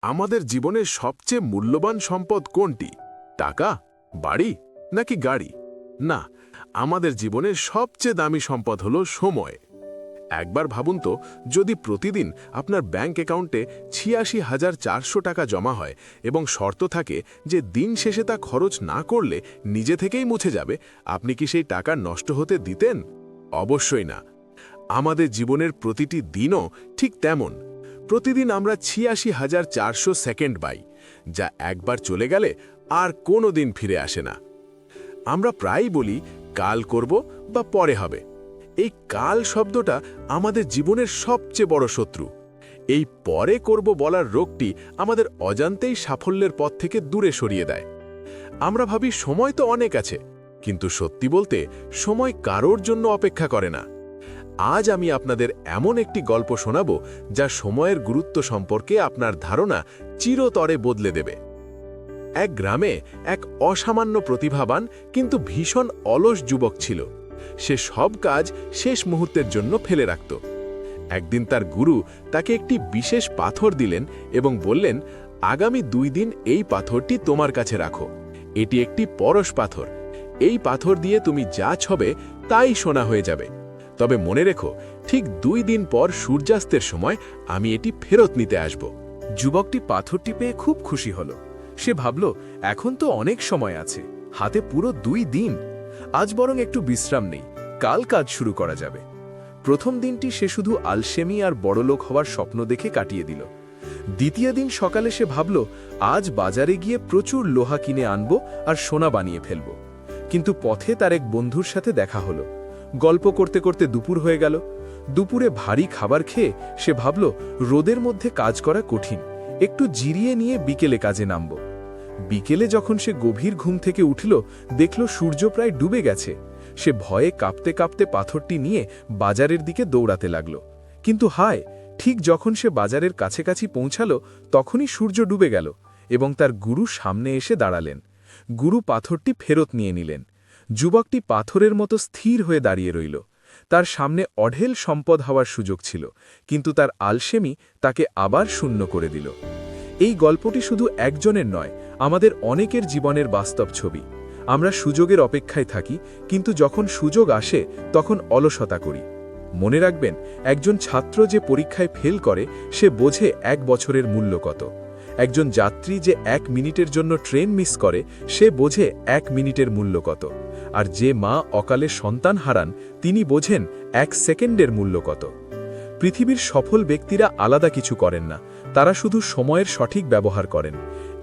আমাদের জীবনের সবচেয়ে মূল্যবান সম্পদ কোনটি? টাকা, বাড়ি নাকি গাড়ি? না, আমাদের জীবনের সবচেয়ে দামি সম্পদ হলো সময়। একবার ভাবুন তো, যদি প্রতিদিন আপনার ব্যাংক অ্যাকাউন্টে ৮৬,৪০০ টাকা জমা হয় এবং শর্ত থাকে যে দিন শেষে তা খরচ না করলে নিজে থেকেই মুছে যাবে, আপনি কি সেই টাকা নষ্ট হতে দিতেন? অবশ্যই না। আমাদের জীবনের প্রতিটি দিনও ঠিক তেমন। প্রতিদিন আমরা ৮৬,৪০০ সেকেন্ড পাই, যা একবার চলে গেলে আর কোনো দিন ফিরে আসে না। আমরা প্রায়ই বলি কাল করব বা পরে হবে। এই কাল শব্দটা আমাদের জীবনের সবচেয়ে বড় শত্রু। এই পরে করব বলার রোগটি আমাদের অজান্তেই সাফল্যের পথ থেকে দূরে সরিয়ে দেয়। আমরা ভাবি সময় তো অনেক আছে, কিন্তু সত্যি বলতে সময় কারোর জন্য অপেক্ষা করে না। আজ আমি আপনাদের এমন একটি গল্প শোনাব যা সময়ের গুরুত্ব সম্পর্কে আপনার ধারণা চিরতরে বদলে দেবে। এক গ্রামে এক অসামান্য প্রতিভাবান কিন্তু ভীষণ অলস যুবক ছিল। সে সব কাজ শেষ মুহূর্তের জন্য ফেলে রাখত। একদিন তার গুরু তাকে একটি বিশেষ পাথর দিলেন এবং বললেন, আগামী 2 দিন এই পাথরটি তোমার কাছে রাখো। এটি একটি পরশ পাথর। এই পাথর দিয়ে তুমি যা ছবে তাই সোনা হয়ে যাবে। তবে মনে রেখো, ঠিক 2 দিন পর সূর্যাস্তের সময় আমি এটি ফেরত নিতে আসব। যুবকটি পাথরটি পেয়ে খুব খুশি হল। সে ভাবল, এখন তো অনেক সময় আছে, হাতে পুরো 2 দিন। আজ বরং একটু বিশ্রাম নেই, কাল কাজ শুরু করা যাবে। প্রথম দিনটি সে শুধু আলসেমি আর বড়লোক হওয়ার স্বপ্ন দেখে কাটিয়ে দিল। দ্বিতীয় দিন সকালে সে ভাবল, আজ বাজারে গিয়ে প্রচুর লোহা কিনে আনব আর সোনা বানিয়ে ফেলব। কিন্তু পথে তার এক বন্ধুর সাথে দেখা হলো। গল্প করতে করতে দুপুর হয়ে গেল। দুপুরে ভারী খাবার খেয়ে সে ভাবল, রোদের মধ্যে কাজ করা কঠিন, একটু জিরিয়ে নিয়ে বিকেলে কাজে নামব। বিকেলে যখন সে গভীর ঘুম থেকে উঠল, দেখল সূর্য প্রায় ডুবে গেছে। সে ভয়ে কাঁপতে কাঁপতে পাথরটি নিয়ে বাজারের দিকে দৌড়াতে লাগল। কিন্তু হায়, ঠিক যখন সে বাজারের কাছাকাছি পৌঁছাল, তখনই সূর্য ডুবে গেল এবং তার গুরু সামনে এসে দাঁড়ালেন। গুরু পাথরটি ফেরত নিয়ে নিলেন। যুবকটি পাথরের মতো স্থির হয়ে দাঁড়িয়ে রইল। তার সামনে অঢেল সম্পদ হওয়ার সুযোগ ছিল, কিন্তু তার আলসেমি তাকে আবার শূন্য করে দিল। এই গল্পটি শুধু একজনের নয়, আমাদের অনেকের জীবনের বাস্তব ছবি। আমরা সুযোগের অপেক্ষায় থাকি, কিন্তু যখন সুযোগ আসে তখন অলসতা করি। মনে রাখবেন, একজন ছাত্র যে পরীক্ষায় ফেল করে সে বোঝে 1 বছরের মূল্য কত। একজন যাত্রী যে 1 মিনিটের জন্য ট্রেন মিস করে সে বোঝে 1 মিনিটের মূল্য কত। আর যে মা অকালে সন্তান হারান তিনি বোঝেন 1 সেকেন্ডের মূল্য কত। পৃথিবীর সফল ব্যক্তিরা আলাদা কিছু করেন না, তারা শুধু সময়ের সঠিক ব্যবহার করেন।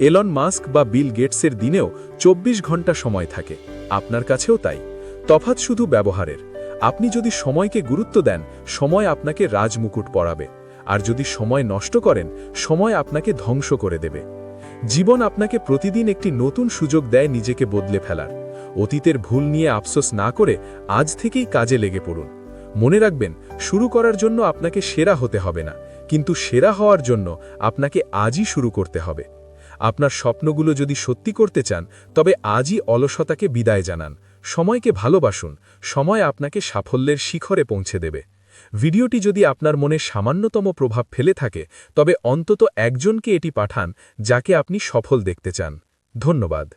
এলন মাস্ক বা বিল গেটসের দিনেও 24 ঘন্টা সময় থাকে, আপনার কাছেও তাই। তফাৎ শুধু ব্যবহারের। আপনি যদি সময়কে গুরুত্ব দেন, সময় আপনাকে রাজমুকুট পরাবে। আর যদি সময় নষ্ট করেন, সময় আপনাকে ধ্বংস করে দেবে। জীবন আপনাকে প্রতিদিন একটি নতুন সুযোগ দেয় নিজেকে বদলে ফেলার। অতীতের ভুল নিয়ে আফসোস না করে আজ থেকেই কাজে লেগে পড়ুন। মনে রাখবেন, শুরু করার জন্য আপনাকে সেরা হতে হবে না, কিন্তু সেরা হওয়ার জন্য আপনাকে আজই শুরু করতে হবে। আপনার স্বপ্নগুলো যদি সত্যি করতে চান, তবে আজই অলসতাকে বিদায় জানান। সময়কে ভালোবাসুন, সময় আপনাকে সাফল্যের শিখরে পৌঁছে দেবে। ভিডিওটি যদি আপনার মনে সামান্যতম প্রভাব ফেলে থাকে, তবে অন্তত একজনকে এটি পাঠান যাকে আপনি সফল দেখতে চান। ধন্যবাদ।